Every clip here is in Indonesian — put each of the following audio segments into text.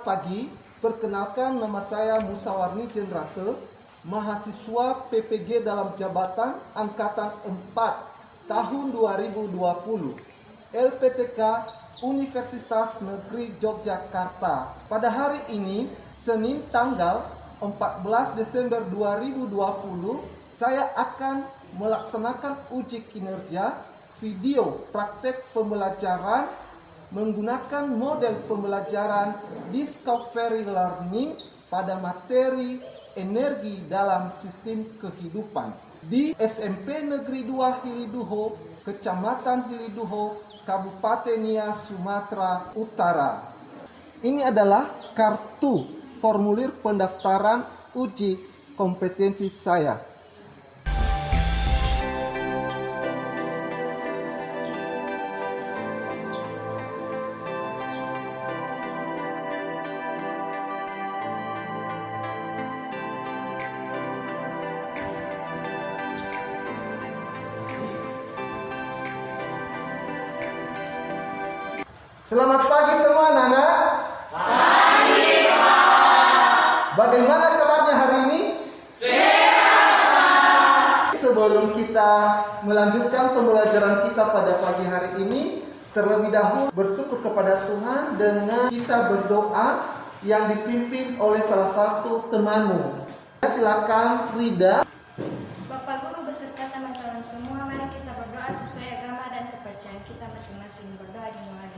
pagi, perkenalkan nama saya Musa Warni Jenrate, mahasiswa PPG dalam jabatan Angkatan 4 tahun 2020, LPTK Universitas Negeri Yogyakarta. Pada hari ini, Senin tanggal 14 Desember 2020, saya akan melaksanakan uji kinerja video praktek pembelajaran menggunakan model pembelajaran Discovery Learning pada materi energi dalam sistem kehidupan di SMP Negeri 2 Hiliduho, Kecamatan Hiliduho, Kabupaten Nia, Sumatera Utara. Ini adalah kartu formulir pendaftaran uji kompetensi saya. Selamat pagi semua anak-anak. Pagi, Pak. Bagaimana kabarnya hari ini? Sehat, Pak. Sebelum kita melanjutkan pembelajaran kita pada pagi hari ini, terlebih dahulu bersyukur kepada Tuhan dengan kita berdoa yang dipimpin oleh salah satu temanmu. Silakan Rida. Bapak Guru beserta teman-teman semua, mari kita berdoa sesuai agama dan kepercayaan kita masing-masing. Berdoa dimulai.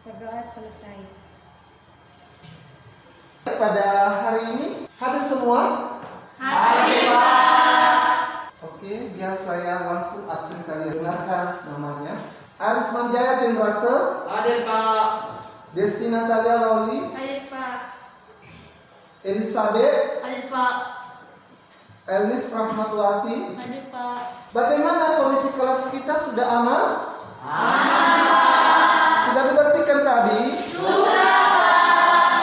Berdoa selesai. Pada hari ini hadir semua? Hadir, Pak. Oke, biar saya langsung absen kalian. Dengarkan namanya. Aris Manjaya Jenrate. Hadir, Pak. Desti Natalia Lauli. Hadir Pak. Elizabeth. Hadir, Pak. Elnis Rahmatwati. Hadir Pak. Bagaimana kondisi kelas kita, sudah aman? Aman, Pak. Sudah dibersihkan tadi? Sudah, Pak.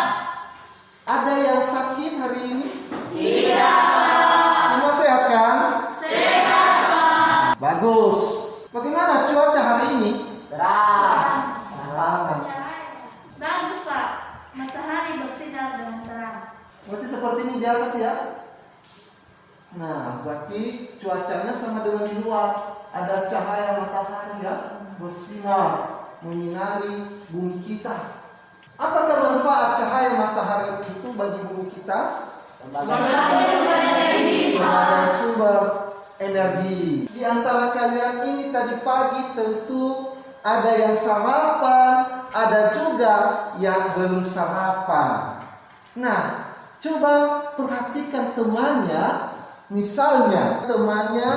Ada yang sakit hari ini? Tidak, Pak. Semua sehat kan? Sehat, Pak. Bagus. Bagaimana cuaca hari ini? Terang. Terang. Bagus Pak. Matahari bersinar dengan terang. Berarti seperti ini di atas ya? Nah, berarti cuacanya sama dengan di luar. Ada cahaya matahari ya, bersinar, menyinari bumi kita. Apakah manfaat cahaya matahari itu bagi bumi kita? Sebagai Sumber energi. Di antara kalian ini tadi pagi tentu ada yang sarapan, ada juga yang belum sarapan. Nah, coba perhatikan temannya. Misalnya temannya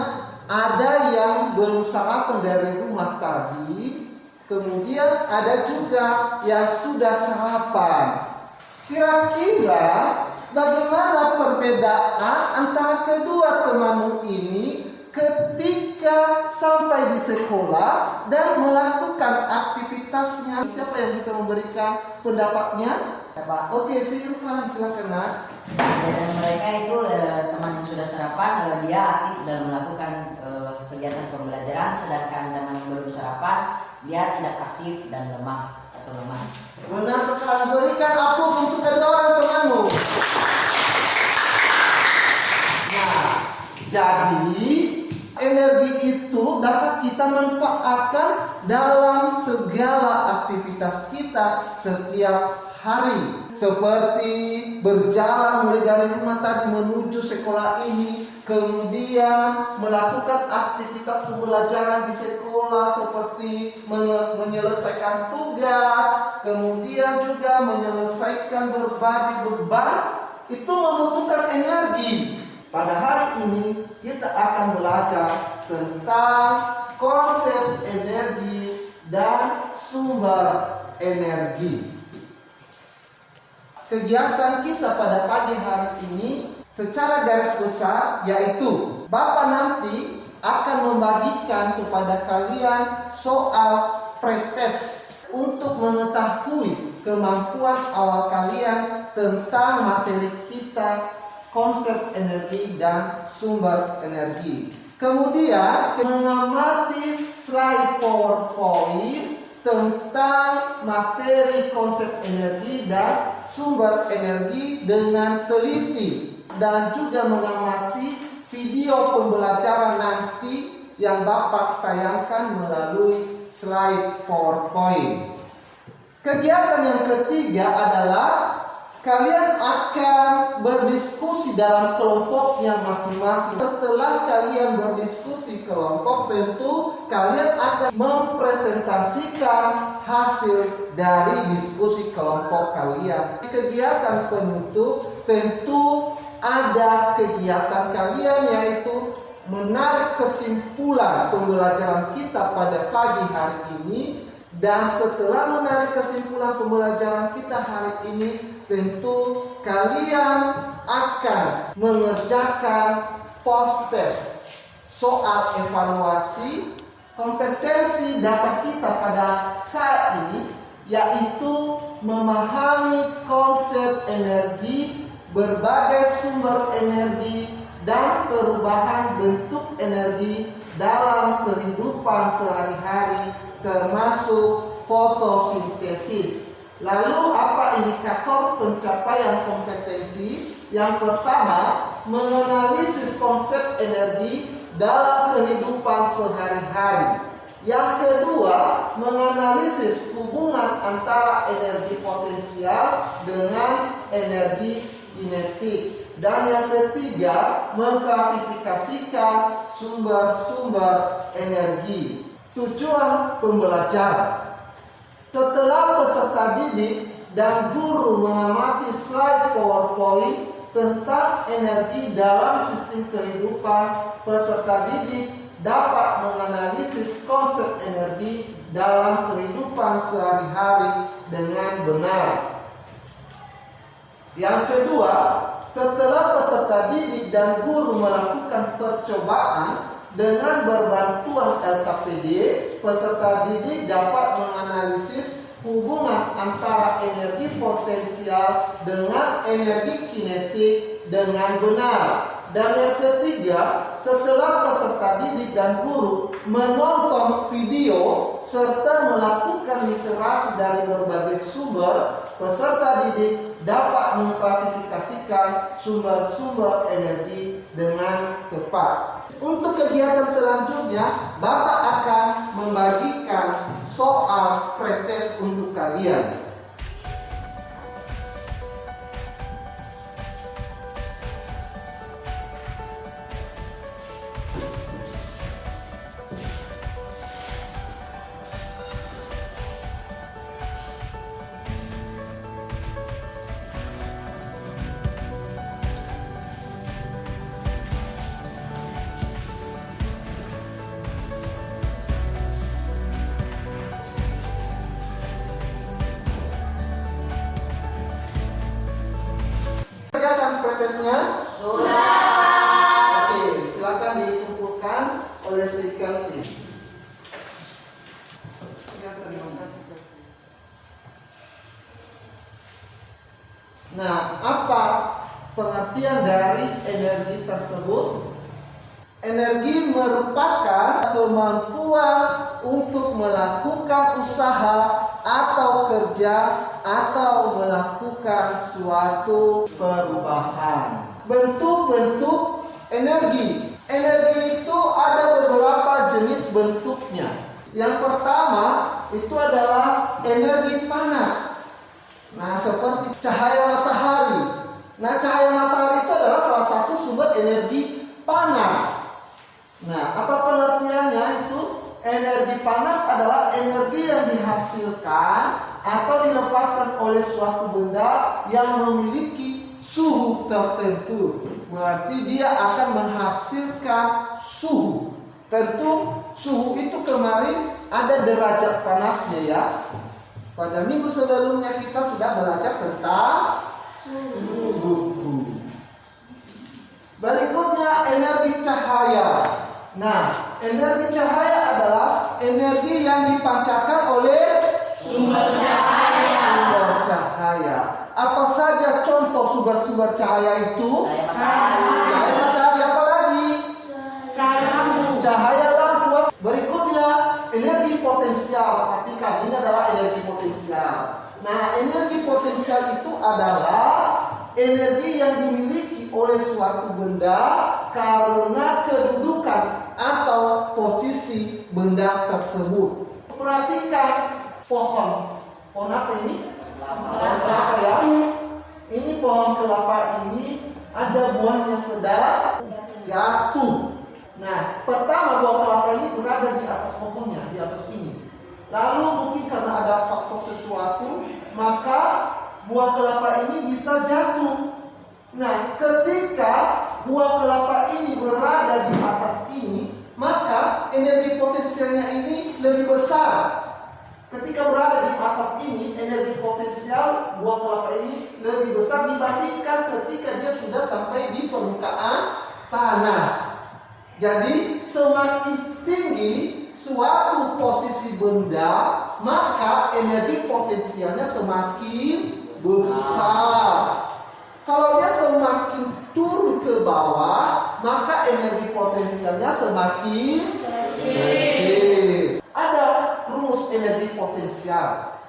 ada yang belum sarapan dari rumah tadi, kemudian ada juga yang sudah sarapan. Kira-kira bagaimana perbedaan antara kedua temanmu ini ketika sampai di sekolah dan melakukan aktivitasnya? Siapa yang bisa memberikan pendapatnya? Pak. Oke, si Irfan, silakan nak. Dan mereka itu teman yang sudah sarapan, dia aktif dalam melakukan kegiatan pembelajaran, sedangkan teman yang belum sarapan dia tidak aktif dan lemah atau lemas. Benar sekali, berikan aplaus untuk kedua orang temanmu. Nah, jadi energi itu dapat kita manfaatkan dalam segala aktivitas kita setiap hari. Seperti berjalan mulai dari rumah tadi menuju sekolah ini, kemudian melakukan aktivitas pembelajaran di sekolah seperti menyelesaikan tugas, kemudian juga menyelesaikan berbagai beban, itu membutuhkan energi. Pada hari ini kita akan belajar tentang konsep energi dan sumber energi. Kegiatan kita pada pagi hari ini secara garis besar yaitu Bapak nanti akan membagikan kepada kalian soal pretest untuk mengetahui kemampuan awal kalian tentang materi kita, konsep energi dan sumber energi. Kemudian mengamati slide PowerPoint tentang materi konsep energi dan sumber energi dengan teliti dan juga mengamati video pembelajaran nanti yang Bapak tayangkan melalui slide PowerPoint. Kegiatan yang ketiga adalah kalian akan berdiskusi dalam kelompoknya masing-masing. Setelah kalian berdiskusi kelompok, tentu kalian akan mempresentasikan hasil dari diskusi kelompok kalian. Kegiatan penutup tentu ada kegiatan kalian, yaitu menarik kesimpulan pembelajaran kita pada pagi hari ini. Dan setelah menarik kesimpulan pembelajaran kita hari ini, tentu kalian akan mengerjakan post test soal evaluasi kompetensi dasar kita pada saat ini, yaitu memahami konsep energi, berbagai sumber energi, dan perubahan bentuk energi dalam kehidupan sehari-hari, termasuk fotosintesis. Lalu apa indikator pencapaian kompetensi? Yang pertama, menganalisis konsep energi dalam kehidupan sehari-hari. Yang kedua, menganalisis hubungan antara energi potensial dengan energi kinetik. Dan yang ketiga, mengklasifikasikan sumber-sumber energi. Tujuan pembelajaran. Setelah peserta didik dan guru mengamati slide PowerPoint tentang energi dalam sistem kehidupan, peserta didik dapat menganalisis konsep energi dalam kehidupan sehari-hari dengan benar. Yang kedua, setelah peserta didik dan guru melakukan percobaan dengan berbantuan LKPD, peserta didik dapat menganalisis hubungan antara energi potensial dengan energi kinetik dengan benar. Dan yang ketiga, setelah peserta didik dan guru menonton video serta melakukan literasi dari berbagai sumber, peserta didik dapat mengklasifikasikan sumber-sumber energi dengan tepat. Untuk kegiatan selanjutnya, Bapak akan membagikan soal pretest untuk kalian. Pretestnya sudah. Oke, silakan dikumpulkan oleh si Kelvin. Nah, apa pengertian dari energi tersebut? Energi merupakan kemampuan untuk melakukan usaha atau kerja atau melakukan suatu perubahan. Bentuk-bentuk energi. Energi itu ada beberapa jenis bentuknya. Yang pertama itu adalah energi panas. Nah, seperti cahaya matahari. Nah, cahaya matahari itu adalah salah satu sumber energi panas. Nah, apa pengertiannya itu? Energi panas adalah energi yang dihasilkan atau dilepaskan oleh suatu benda yang memiliki suhu tertentu. Berarti dia akan menghasilkan suhu. Tentu suhu itu kemarin ada derajat panasnya ya. Pada minggu sebelumnya kita sudah belajar tentang suhu. Berikutnya energi cahaya. Nah, energi cahaya adalah energi yang dipancarkan oleh Sumber cahaya. Sumber cahaya. Apa saja contoh sumber-sumber cahaya itu? Cahaya matahari, apa lagi? Cahaya lampu. Cahaya lampu. Berikutnya energi potensial. Perhatikan, ini adalah energi potensial. Nah, energi potensial itu adalah energi yang dimiliki oleh suatu benda karena kedudukan atau posisi benda tersebut. Perhatikan pohon. Pohon apa ini? Pohon kelapa ya. Ini pohon kelapa ini ada buahnya sedang jatuh. Nah, pertama buah kelapa ini berada di atas pohonnya, di atas ini. Lalu mungkin karena ada faktor sesuatu, maka buah kelapa ini bisa jatuh. Nah, ketika buah kelapa ini berada di atas ini, maka energi potensialnya ini lebih besar. Ketika berada di atas ini, energi potensial buah kelapa ini lebih besar dibandingkan ketika dia sudah sampai di permukaan tanah. Jadi semakin tinggi suatu posisi benda, maka energi potensialnya semakin besar. Kalau dia semakin turun ke bawah, maka energi potensialnya semakin kecil. Ada rumus energi potensial.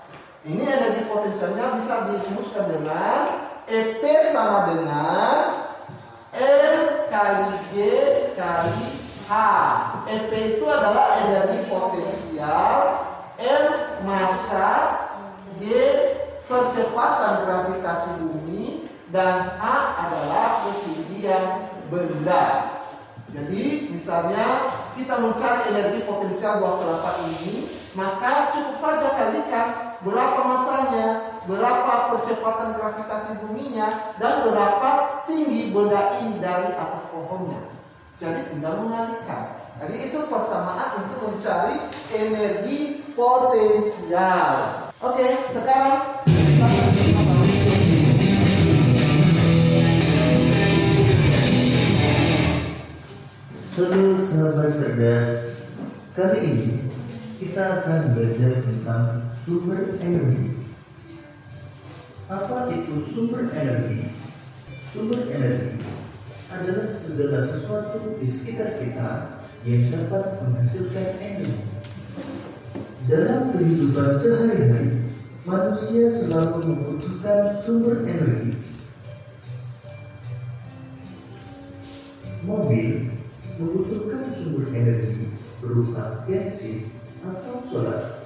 Ini energi potensialnya bisa dirumuskan dengan EP sama dengan M kali G kali H. EP itu adalah energi potensial, M massa, G percepatan gravitasi bumi, dan H adalah ketinggian benda. Jadi misalnya kita mencari energi potensial buah kelapa ini, maka cukup saja kalikan berapa massanya, berapa percepatan gravitasi buminya, dan berapa tinggi benda ini dari atas pohonnya. Jadi tinggal mengalihkan. Jadi itu persamaan untuk mencari energi potensial. Oke, sekarang Halo sahabat cerdas, kali ini kita akan belajar tentang sumber energi. Apa itu sumber energi? Sumber energi adalah segala sesuatu di sekitar kita yang dapat menghasilkan energi. Dalam kehidupan sehari-hari, manusia selalu membutuhkan sumber energi. Mobil membutuhkan sumber energi berupa bensin atau solar.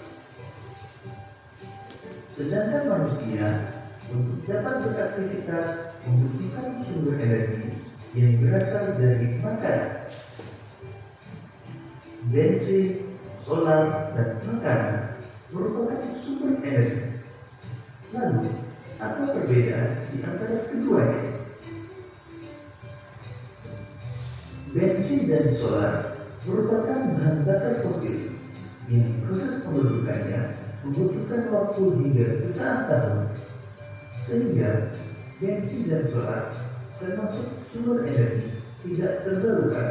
Sedangkan manusia untuk dapat beraktivitas membutuhkan sumber energi yang berasal dari makanan. Bensin, solar, dan makanan merupakan sumber energi. Lalu, apa perbedaan di antara keduanya? Bensin dan solar merupakan bahan bakar fosil yang proses pembentukannya membutuhkan waktu hingga jutaan tahun, sehingga bensin dan solar termasuk sumber energi tidak terbarukan.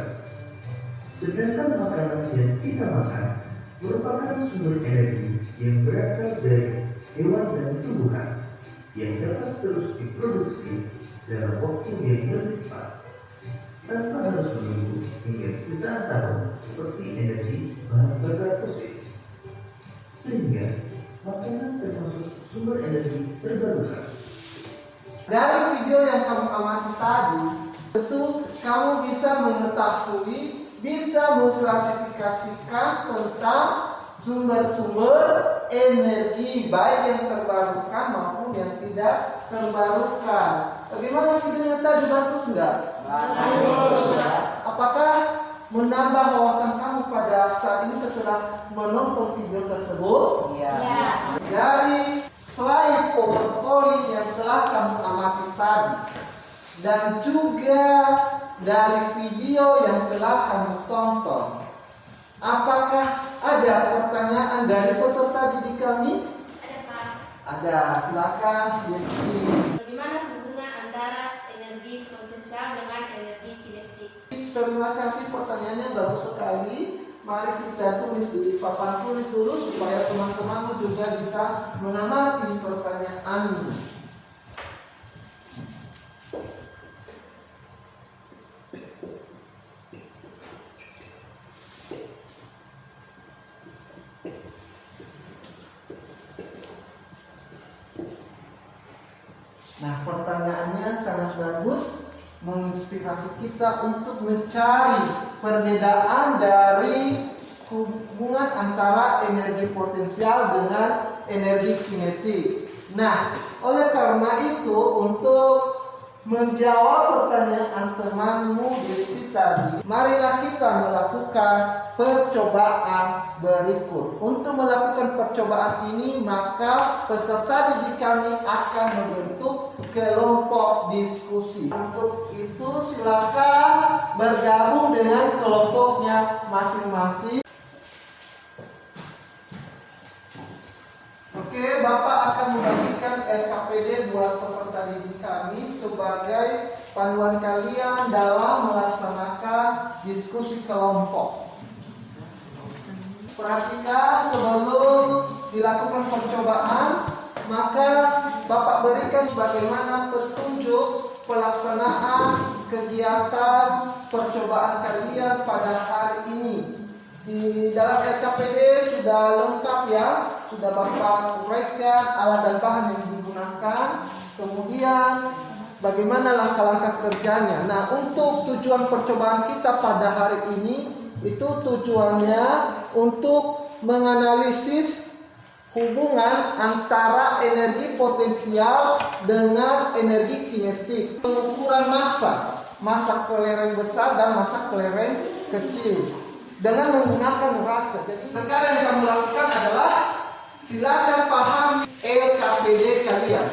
Sedangkan makanan yang kita makan merupakan sumber energi yang berasal dari hewan dan tumbuhan yang dapat terus diproduksi dalam waktu yang lebih cepat, tanpa harus menunggu hingga jutaan tahun seperti energi bahan bakar fosil. Sehingga makanan termasuk sumber energi terbarukan. dari video yang kamu amati tadi, tentu kamu bisa mengetahui, bisa mengklasifikasikan tentang sumber-sumber energi baik yang terbarukan maupun yang tidak terbarukan. Bagaimana videonya tadi, bagus enggak? Apakah menambah wawasan kamu pada saat ini setelah menonton video tersebut? Iya. Dari slide PowerPoint yang telah kamu amati tadi, dan juga dari video yang telah kamu tonton, apakah ada pertanyaan dari peserta didik kami? Ada Pak. Ada, silakan Desti. Bagaimana hubungan antara energi potensial dengan energi kinetik? Terima kasih, pertanyaannya bagus sekali. Mari kita tulis di papan tulis dulu supaya teman-temanmu juga bisa mengamati pertanyaanmu. inspirasi kita untuk mencari perbedaan dari hubungan antara energi potensial dengan energi kinetik. Nah, oleh karena itu, untuk menjawab pertanyaan temanmu Desti tadi, marilah kita melakukan percobaan berikut. Untuk melakukan percobaan ini, maka peserta didik kami akan membentuk kelompok diskusi. Untuk itu silakan bergabung dengan kelompoknya masing-masing. Oke, Bapak akan membagikan LKPD buat peserta didik kami sebagai panduan kalian dalam melaksanakan diskusi kelompok. Perhatikan sebelum dilakukan percobaan, maka Bapak berikan bagaimana petunjuk pelaksanaan kegiatan percobaan kalian pada hari ini. Di dalam LKPD sudah lengkap ya, sudah Bapak uraikan alat dan bahan yang digunakan, kemudian bagaimana langkah-langkah kerjanya. Nah, untuk tujuan percobaan kita pada hari ini, itu tujuannya untuk menganalisis hubungan antara energi potensial dengan energi kinetik. Pengukuran massa kelereng besar dan massa kelereng kecil dengan menggunakan rata. Jadi sekarang yang kamu lakukan adalah silakan pahami LKPD kalian.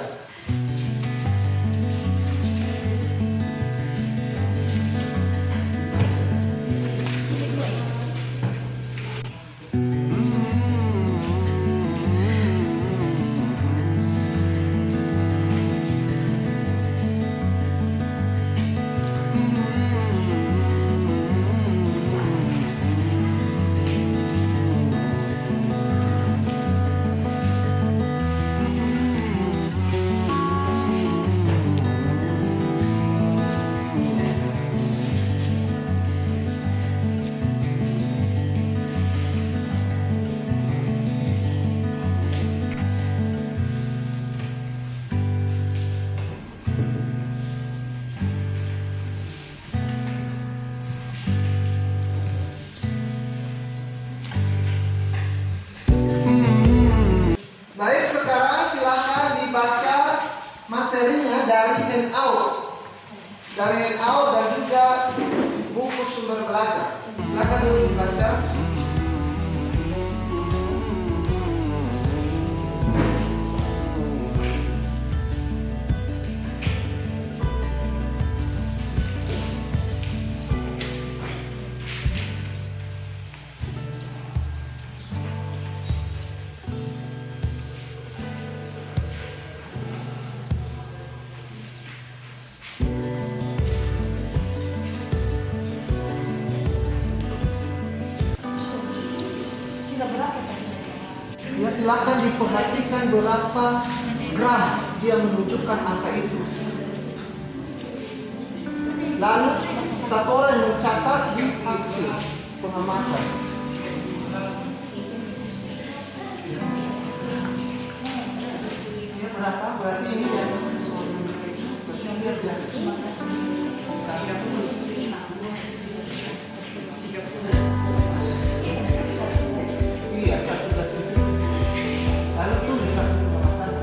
Baik, sekarang silakan dibaca materinya dari handout. Dari handout dan juga buku sumber belajar. Silakan dulu dibaca. Ya, silakan diperhatikan berapa gram dia menunjukkan angka itu. Lalu satu orang yang mencatat di Excel pengamatan. Ya, berapa? Berarti ini ya. Lihat ya. Iya, satu dari situ. Lalu tulis satu pengamatan.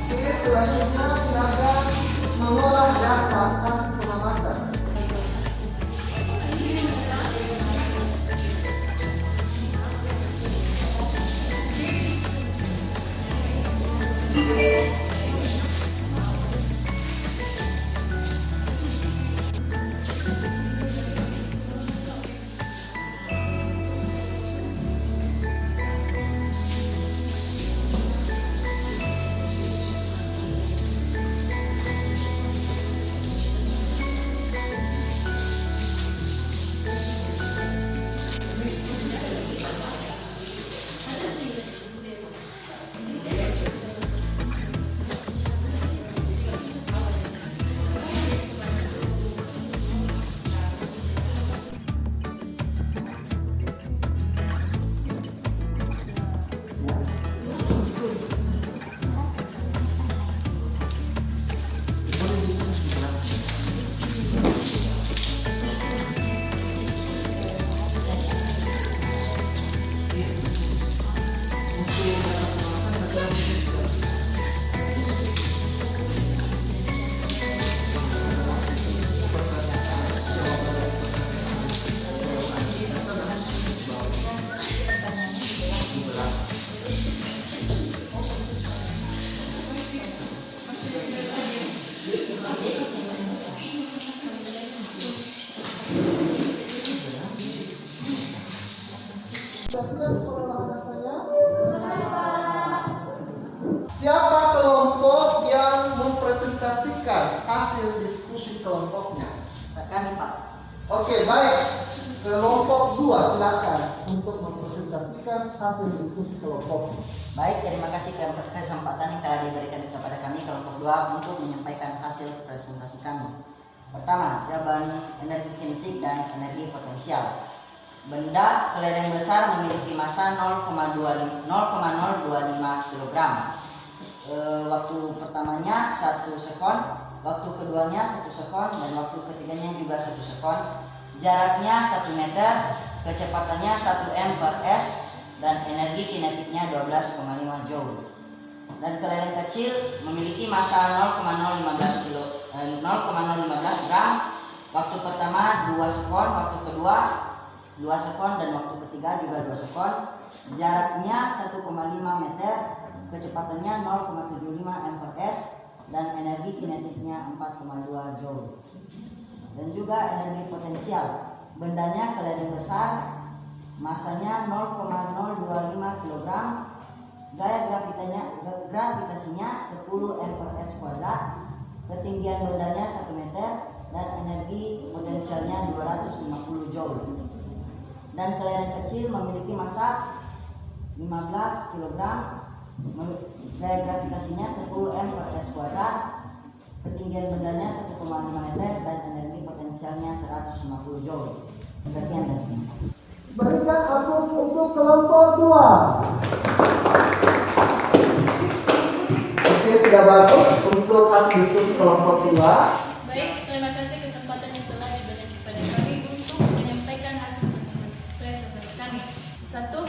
Oke, selanjutnya silakan mengolah data hasil pengamatan. Siapa kelompok yang mempresentasikan hasil diskusi kelompoknya? Kami, Pak. Oke, baik. Kelompok 2 silakan untuk mempresentasikan hasil diskusi kelompoknya. Baik, terima kasih kesempatan yang telah diberikan kepada kami kelompok 2 untuk menyampaikan hasil presentasi kami. Pertama, jawaban energi kinetik dan energi potensial. Benda kelereng besar memiliki massa 0,025 kg. Waktu pertamanya 1 sekon, waktu keduanya 1 sekon, dan waktu ketiganya juga 1 sekon. Jaraknya 1 meter, kecepatannya 1 m per s, dan energi kinetiknya 12,5 joule. Dan kelereng kecil memiliki massa 0,015 gram. Waktu pertama 2 sekon, waktu kedua 2 sekon, dan waktu ketiga juga 2 sekon. Jaraknya 1,5 meter, kecepatannya 0,75 m per s, dan energi kinetiknya 4,2 joule. Dan juga energi potensial. Bendanya kelereng besar, masanya 0,025 kg, gaya gravitasinya 10 m per s kuadrat, ketinggian bendanya 1 meter, dan energi potensialnya 250 joule. Dan kelereng kecil memiliki massa 15 kg, gaya gravitasinya 10 m per s kuadrat, ketinggian bendanya 1,5 meter, dan energi potensialnya 150 joule. Sekian dan terima kasih. Berikan aplaus untuk kelompok 2. Oke, tidak bagus untuk hasil diskusi kelompok 2. Baik, terima kasih kesempatan yang telah diberikan kepada kami untuk menyampaikan hasil presentasi kami. 1.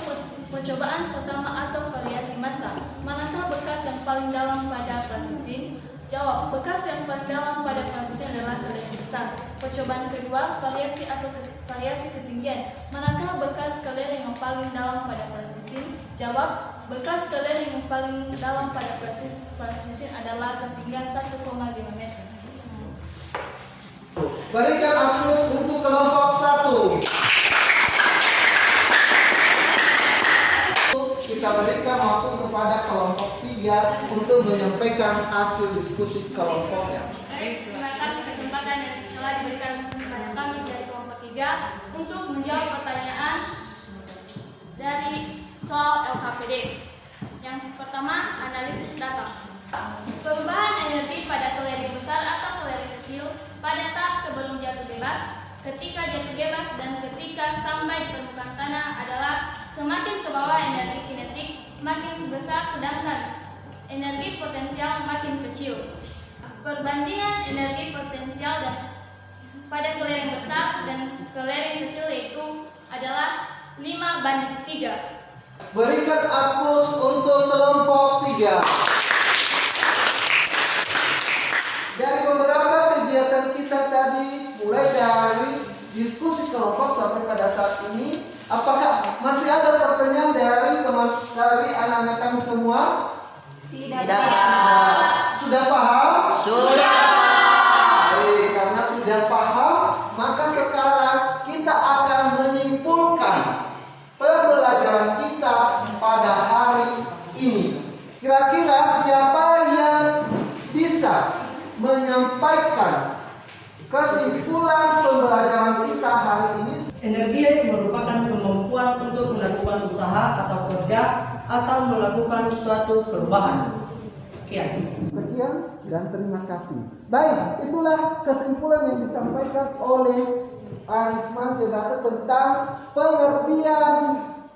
Percobaan pertama atau variasi massa. Manakah bekas yang paling dalam pada plastisin? Jawab, bekas yang paling dalam pada plastisin adalah kelereng besar. Percobaan kedua, variasi atau variasi ketinggian. Manakah bekas kelereng yang paling dalam pada plastisin? Jawab, bekas kelereng yang paling dalam pada plastisin adalah ketinggian 1,5 meter. Berikan aplaus untuk kelompok 1. Kita berikan waktu kepada kelompok 3 untuk menyampaikan hasil diskusi kelompoknya. Baik, terima kasih kesempatan yang telah diberikan kepada kami dari kelompok 3 untuk menjawab pertanyaan dari soal LKPD. Yang pertama, analisis data. Perubahan energi pada keleri besar atau keleri kecil pada tahap sebelum jatuh bebas, ketika jatuh bebas, dan ketika sampai di permukaan tanah adalah semakin ke bawah energi kinetik makin besar, sedangkan energi potensial makin kecil. Perbandingan energi potensial dan pada keleri besar dan keleri kecil yaitu adalah 5:3. Berikan aplaus untuk kelompok 3. Dari beberapa kegiatan kita tadi, mulai dari diskusi kelompok sampai pada saat ini, apakah masih ada pertanyaan dari anak-anak kami semua? Tidak. Sudah paham? Sudah. Baik, karena sudah paham, maka sekarang kita akan menyimpulkan pembelajaran kita pada hari ini. Kira-kira siapa yang bisa menyampaikan kesimpulan pembelajaran kita hari ini? Energi merupakan kemampuan untuk melakukan usaha atau kerja atau melakukan suatu perubahan. Sekian Dan terima kasih. Baik, itulah kesimpulan yang disampaikan oleh Arisman Jogata tentang pengertian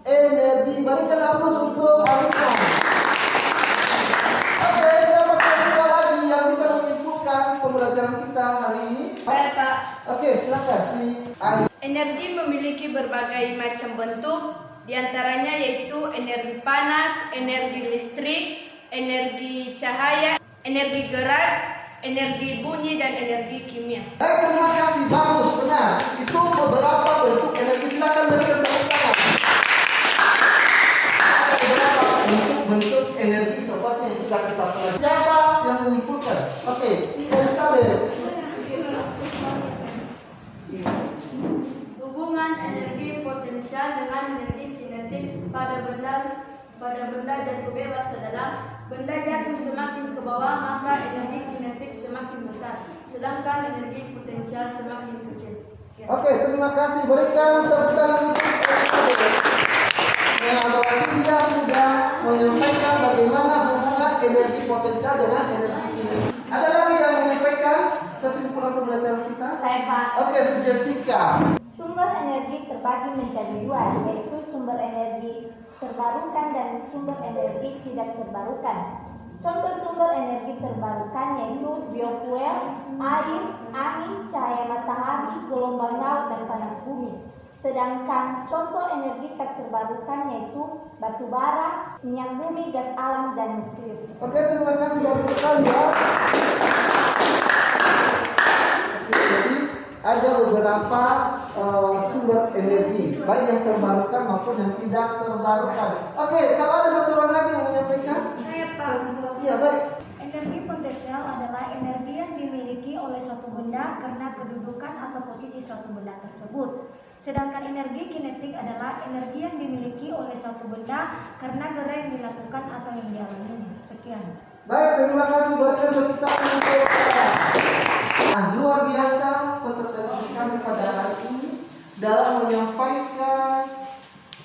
energi. Berikan aplaus untuk Arisman. Oke, siapa lagi yang bisa menyimpulkan pembelajaran kita hari ini? Saya, Pak. Oke, silakan si Ari. Energi memiliki berbagai macam bentuk, diantaranya yaitu energi panas, energi listrik, energi cahaya, energi gerak, energi bunyi, dan energi kimia. Baik, terima kasih. Bagus, benar. Itu beberapa bentuk energi. Silakan berikan tepuk tangan. Ada beberapa bentuk energi seperti yang sudah kita pelajari. Siapa yang menyimpulkan? Oke, si Elizabeth. Hubungan energi potensial dengan energi kinetik pada benda jatuh bebas adalah benda jatuh semakin ke bawah maka energi kinetik semakin besar, sedangkan energi potensial semakin kecil. Sekian. Oke, terima kasih. Berikan tepuk tangan untuk Elizabeth. Nah, berarti dia sudah menyampaikan bagaimana hubungan energi potensial dengan energi kinetik. Ada lagi yang menyampaikan kesimpulan pembelajaran kita? Saya, Pak. Oke, si Jessica. Sumber energi terbagi menjadi dua, yaitu sumber energi terbarukan dan sumber energi tidak terbarukan. Contoh sumber energi terbarukan yaitu biofuel, air, angin, cahaya matahari, gelombang laut, dan panas bumi. Sedangkan contoh energi tak terbarukan yaitu batu bara, minyak bumi, gas alam, dan nuklir. Oke, terima kasih bagus sekali ya. Jadi ada beberapa sumber energi, baik yang terbarukan maupun yang tidak terbarukan. Oke, kalau ada satu orang lagi yang menyampaikan. Saya, Pak. Iya, baik. Energi potensial adalah energi yang dimiliki oleh suatu benda karena kedudukan atau posisi suatu benda tersebut. Sedangkan energi kinetik adalah energi yang dimiliki oleh suatu benda karena gerak yang dilakukan atau yang dialaminya. Sekian. Baik, terima kasih buat kita untuk nah, luar biasa peserta didik kami pada hari ini dalam menyampaikan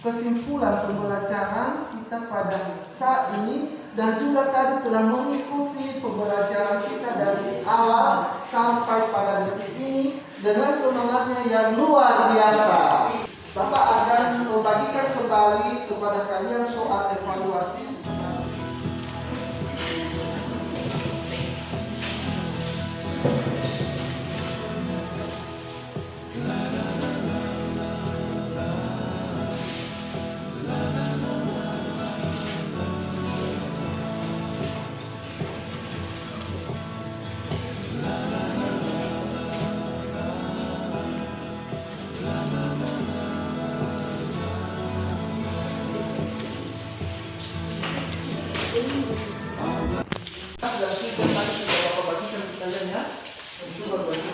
kesimpulan pembelajaran kita pada saat ini dan juga tadi telah mengikuti pembelajaran kita dari awal sampai pada detik ini dengan semangatnya yang luar biasa. Bapak akan membagikan kembali kepada kalian soal evaluasi.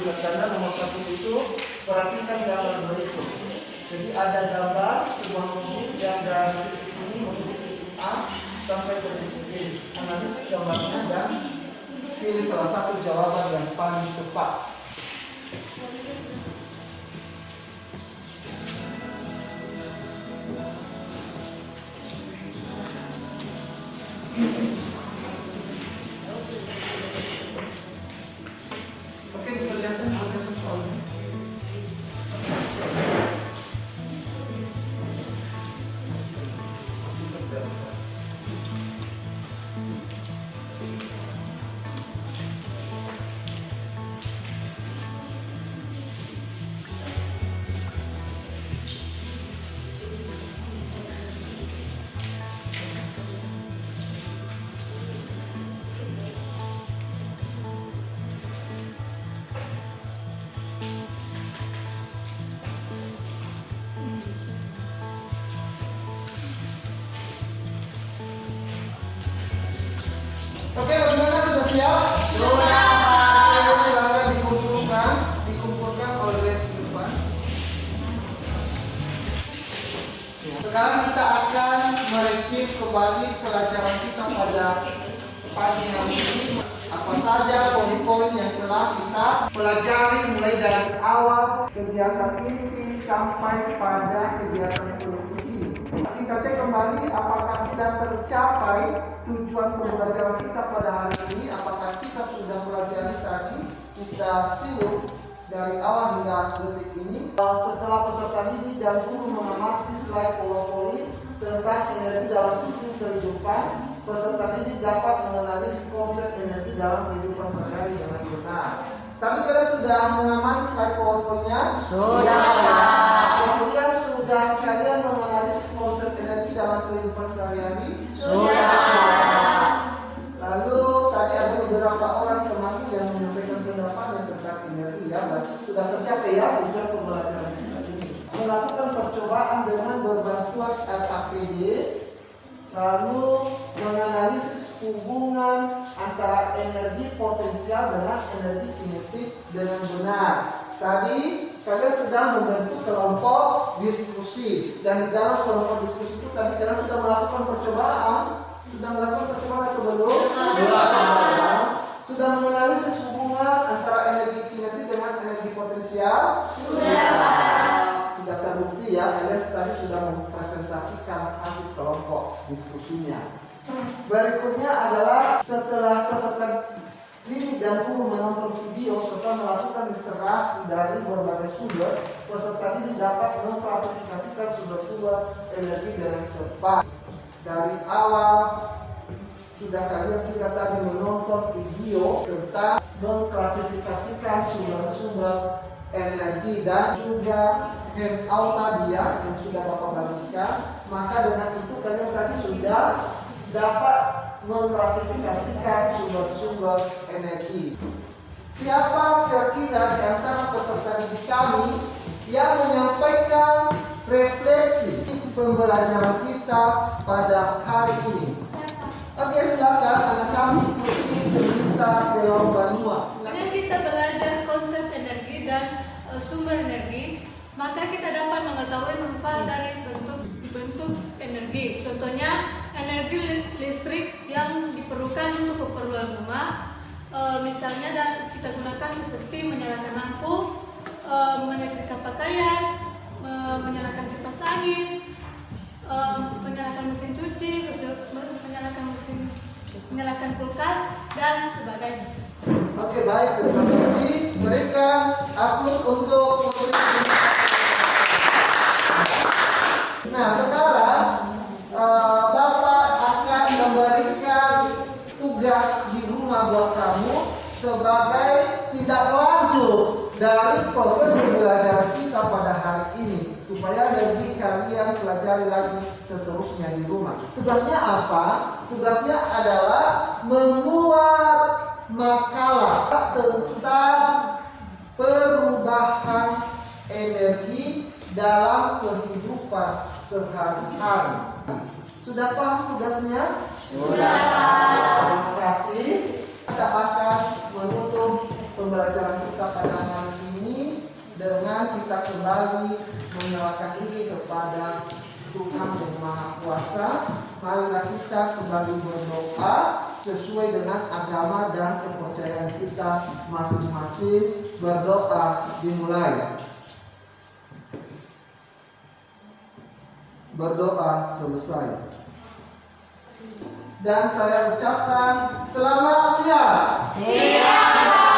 tugas Anda nomor 1 itu perhatikan gambar berikut. Jadi ada gambar sebuah mobil yang dari titik ini menuju titik A sampai ke titik B. Analisis gambarnya dan pilih salah satu jawaban yang paling tepat. Oke, diperlihatkan progres soalnya. Oke, bagaimana, sudah siap? Sudah. Oke, silakan dikumpulkan oleh Irfan. Sekarang kita akan mereview kembali pelajaran kita pada pagi hari ini. Apa saja poin-poin yang telah kita pelajari mulai dari awal kegiatan inti sampai pada kegiatan produktif ini. Kita cek kembali apakah sudah tercapai tujuan pembelajaran kita pada hari ini. Apakah kita sudah pelajari tadi, kita siur dari awal hingga detik ini. Setelah peserta didik dan guru mengamati slide PowerPoint tentang energi dalam sistem kehidupan, peserta didik dapat menganalisis konsep energi dalam kehidupan sehari-hari dengan benar. Tadi kalian sudah mengamati slide PowerPoint-nya? Sudah. Kemudian sudah kalian menganalisis konsep energi dalam kehidupan sehari-hari? Sudah. Lalu tadi ada beberapa orang teman yang menyampaikan pendapat yang tentang energi, ya, berarti sudah tercapai ya tujuan pembelajaran kita ini. Melakukan percobaan dengan berbantuan APD, lalu menganalisis hubungan antara energi potensial dengan energi kinetik dengan benar. Tadi kalian sudah membentuk kelompok diskusi, dan di dalam kelompok diskusi itu tadi kalian sudah melakukan percobaan. Sudah melakukan percobaan atau belum? Sudah menganalisis hubungan antara energi kinetik dengan energi potensial? Sudah terbukti ya, kalian tadi sudah mempresentasikan hasil kelompok diskusinya. Berikutnya adalah setelah peserta didik dan guru menonton video serta melakukan literasi dari berbagai sumber, peserta didik dapat mengklasifikasikan sumber-sumber energi dengan tepat. Dari awal sudah kalian juga tadi menonton video tentang mengklasifikasikan sumber-sumber energi dan juga handout tadi ya yang sudah Bapak bagikan. Maka dengan itu kalian tadi sudah dapat mengklasifikasikan sumber-sumber energi. Siapa kira-kira di antara peserta didik kami yang menyampaikan refleksi pembelajaran kita pada hari ini? Oke, silakan anak kami ikuti berita ke Banua. Dengan kita belajar konsep energi dan sumber energi, maka kita dapat mengetahui manfaat dari bentuk energi. Contohnya energi listrik yang diperlukan untuk keperluan rumah, misalnya kita gunakan seperti menyalakan lampu, menyetrika pakaian, menyalakan kipas angin, menyalakan mesin cuci, menyalakan kulkas dan sebagainya. Oke, baik, terima kasih. Berikan aplaus untuk Nah, sekarang Bapak akan memberikan tugas di rumah buat kamu sebagai tindak lanjut dari proses pembelajaran kita pada hari ini, supaya lebih kalian pelajari lagi seterusnya di rumah. Tugasnya apa? Tugasnya adalah membuat makalah tentang perubahan energi dalam kehidupan sehari-hari. Sudah paham tugasnya? Sudah. Terima kasih. Kita akan menutup pembelajaran kita pada hari ini dengan kita kembali menyerahkan diri kepada Tuhan yang Maha Kuasa. Marilah kita kembali berdoa sesuai dengan agama dan kepercayaan kita masing-masing. Berdoa dimulai. Berdoa selesai. Dan saya ucapkan selamat siang. Siang.